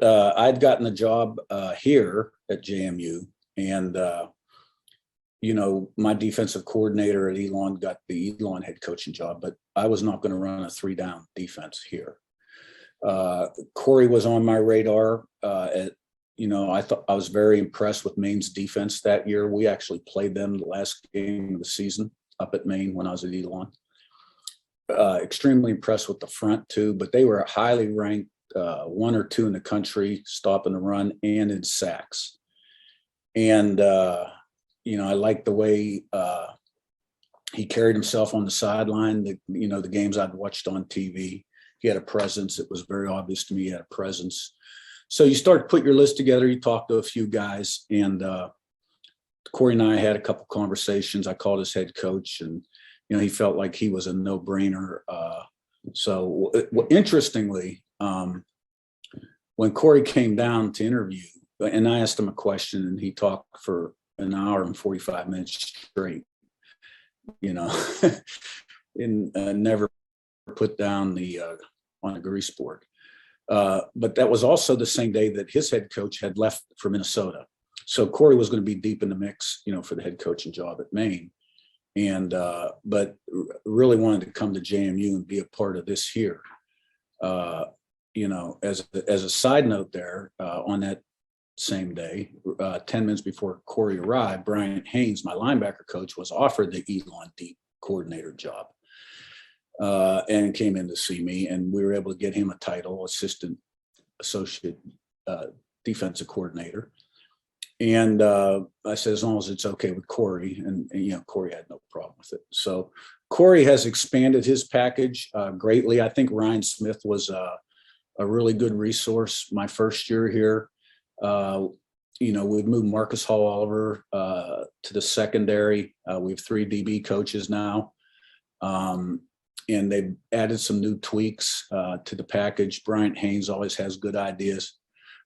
I'd gotten the job here at JMU, and my defensive coordinator at Elon got the Elon head coaching job, but I was not going to run a 3-down defense here. Corey was on my radar. I thought I was very impressed with Maine's defense that year. We actually played them the last game of the season up at Maine when I was at Elon. Extremely impressed with the front too, but they were highly ranked 1 or 2 in the country, stopping the run and in sacks. And, I liked the way he carried himself on the sideline. The games I'd watched on TV, he had a presence. It was very obvious to me he had a presence. So you start to put your list together. You talk to a few guys, and Corey and I had a couple conversations. I called his head coach, and he felt like he was a no-brainer. So interestingly, when Corey came down to interview, and I asked him a question, and he talked for an hour and 45 minutes straight, and never put down on a grease board. But that was also the same day that his head coach had left for Minnesota. So Corey was going to be deep in the mix, for the head coaching job at Maine. And, but really wanted to come to JMU and be a part of this here. As a side note there, on that same day, 10 minutes before Corey arrived, Brian Haynes, my linebacker coach, was offered the Elon deep coordinator job. And came in to see me, and we were able to get him a title, associate defensive coordinator. And I said, as long as it's okay with Corey, and Corey had no problem with it. So Corey has expanded his package greatly. I think Ryan Smith was a really good resource my first year here. We've moved Marcus Hall Oliver to the secondary. We have 3 DB coaches now. And they've added some new tweaks to the package. Bryant Haynes always has good ideas,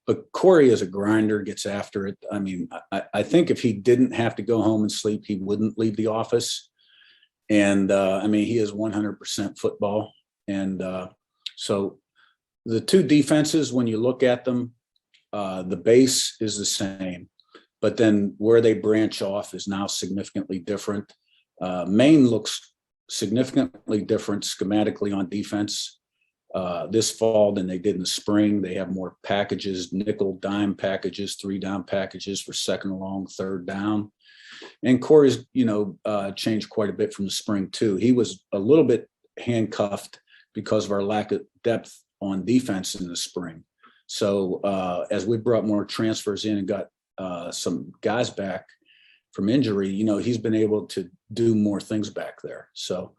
but Corey is a grinder, gets after it. I mean, I think if he didn't have to go home and sleep, he wouldn't leave the office. And he is 100% football. And so the 2 defenses, when you look at them, the base is the same, but then where they branch off is now significantly different. Maine looks significantly different schematically on defense this fall than they did in the spring. They have more packages, nickel, dime packages, 3-down packages for 2nd and long, 3rd down. And Corey's, changed quite a bit from the spring too. He was a little bit handcuffed because of our lack of depth on defense in the spring. So as we brought more transfers in and got some guys back from injury, he's been able to do more things back there. So,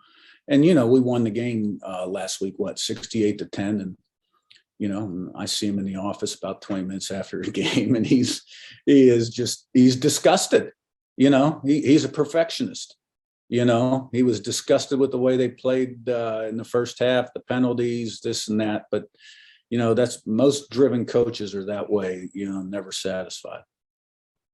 and, we won the game last week, 68-10. And, I see him in the office about 20 minutes after the game, and he's disgusted. He's a perfectionist. He was disgusted with the way they played in the first half, the penalties, this and that. But, that's most driven coaches are that way, never satisfied.